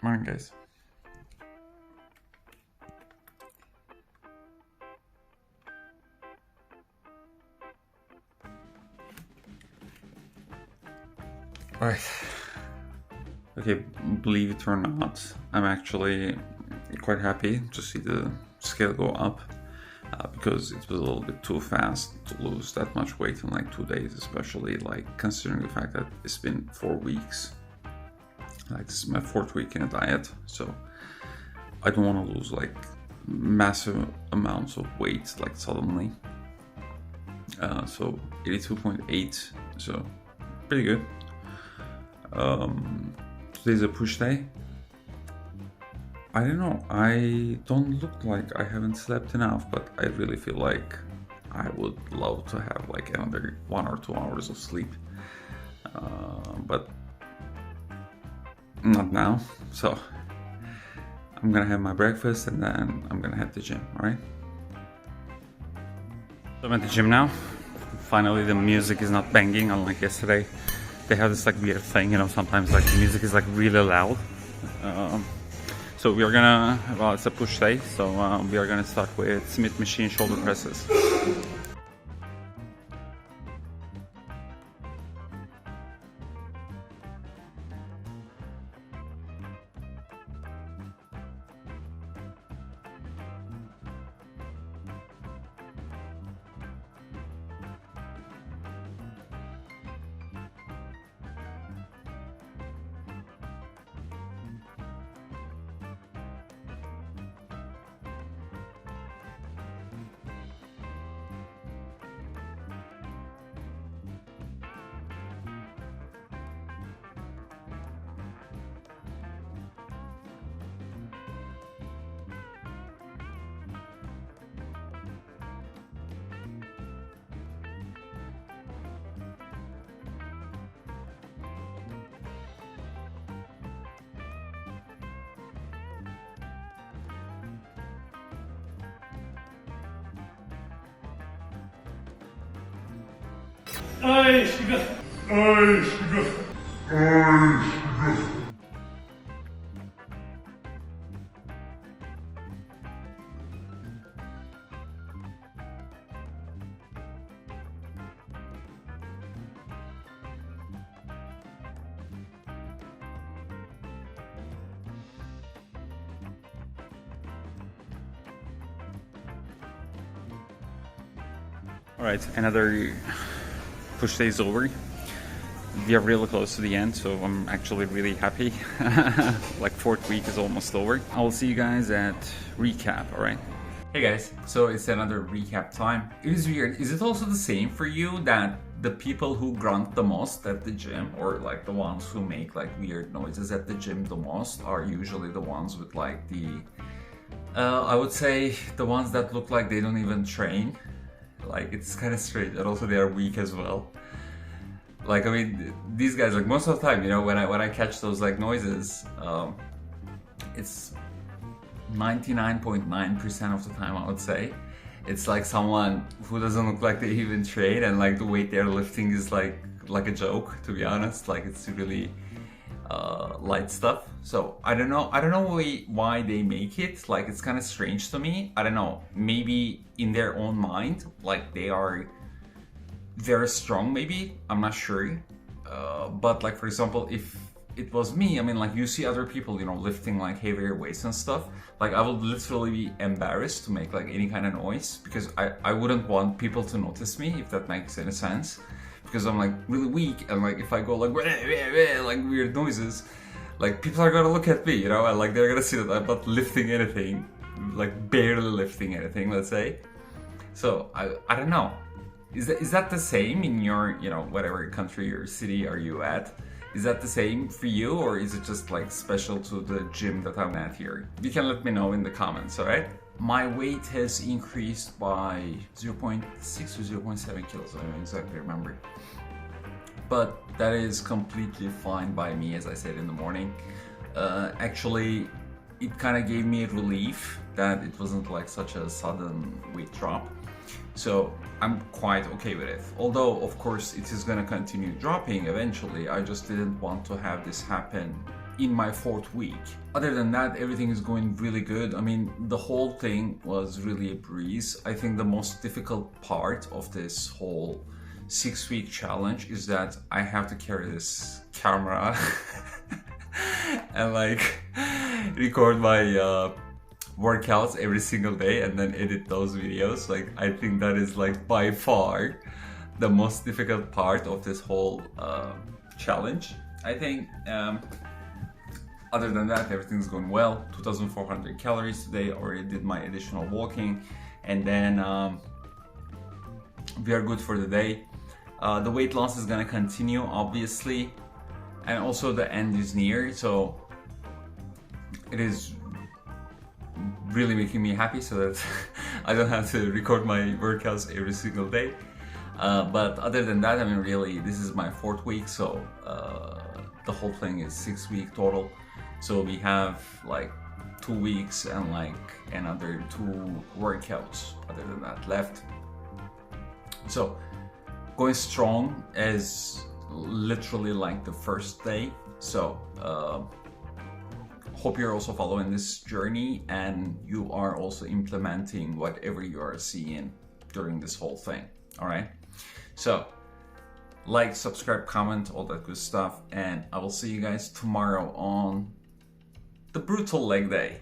Come on, guys. Alright. Okay, believe it or not, I'm actually quite happy to see the scale go up because it was a little bit too fast to lose that much weight in like 2 days, especially like considering the fact that it's been 4 weeks. Like this is my 4th week in a diet, so I don't want to lose like massive amounts of weight like suddenly. So 82.8, so pretty good. Today's a push day. I don't know, I don't look like I haven't slept enough, but I really feel like I would love to have like another 1 or 2 hours of sleep. But not now, so I'm gonna have my breakfast and then I'm gonna head to the gym, alright? So I'm at the gym now. Finally the music is not banging unlike yesterday. They have this like weird thing, you know, sometimes like the music is like really loud. So we are gonna, well, it's a push day, so we are gonna start with Smith machine shoulder presses. Ay, şıkı. Ay, şıkı. Ay, şıkı. Alright, another push day is over. We are really close to the end, so I'm actually really happy. Like 4th week is almost over. I will see you guys at recap, alright? Hey guys, so it's another recap time. It is weird. Is it also the same for you that the people who grunt the most at the gym, or like the ones who make like weird noises at the gym the most, are usually the ones with like the I would say the ones that look like they don't even train? Like, it's kind of strange, and also they are weak as well. Like, I mean, these guys, like, most of the time, you know, when I catch those like noises, it's 99.9% of the time, I would say, it's like someone who doesn't look like they even train, and like the weight they're lifting is like a joke, to be honest. Like, it's really light stuff. So I don't know why they make it. Like, it's kind of strange to me. I don't know, maybe in their own mind, like they are very strong, maybe, I'm not sure. But like, for example, if it was me, I mean, like, you see other people, you know, lifting like heavier weights and stuff, like I would literally be embarrassed to make like any kind of noise, because I wouldn't want people to notice me, if that makes any sense, because I'm like really weak, and like if I go like weird noises, like people are gonna look at me, you know, and like they're gonna see that I'm not lifting anything, like barely lifting anything, let's say. So I don't know. Is that the same in your, you know, whatever country or city are you at? Is that the same for you, or is it just like special to the gym that I'm at here? You can let me know in the comments, alright? My weight has increased by 0.6 or 0.7 kilos, I don't exactly remember. But that is completely fine by me, as I said in the morning. Actually, it kind of gave me a relief that it wasn't like such a sudden weight drop. So I'm quite okay with it. Although, of course, it is gonna continue dropping eventually. I just didn't want to have this happen in my 4th week. Other than that, everything is going really good. I mean, the whole thing was really a breeze. I think the most difficult part of this whole 6-week challenge is that I have to carry this camera and like record my workouts every single day and then edit those videos. Like, I think that is like by far the most difficult part of this whole challenge. I think other than that, everything's going well. 2,400 calories today. Already did my additional walking, and then we are good for the day. The weight loss is gonna continue, obviously, and also the end is near, so it is really making me happy so that I don't have to record my workouts every single day. But other than that, I mean, really, this is my 4th week, so the whole thing is 6 week total. So we have like 2 weeks and like another 2 workouts other than that left. So going strong as literally like the first day. So hope you're also following this journey and you are also implementing whatever you are seeing during this whole thing. All right. So like, subscribe, comment, all that good stuff, and I will see you guys tomorrow on the brutal leg day.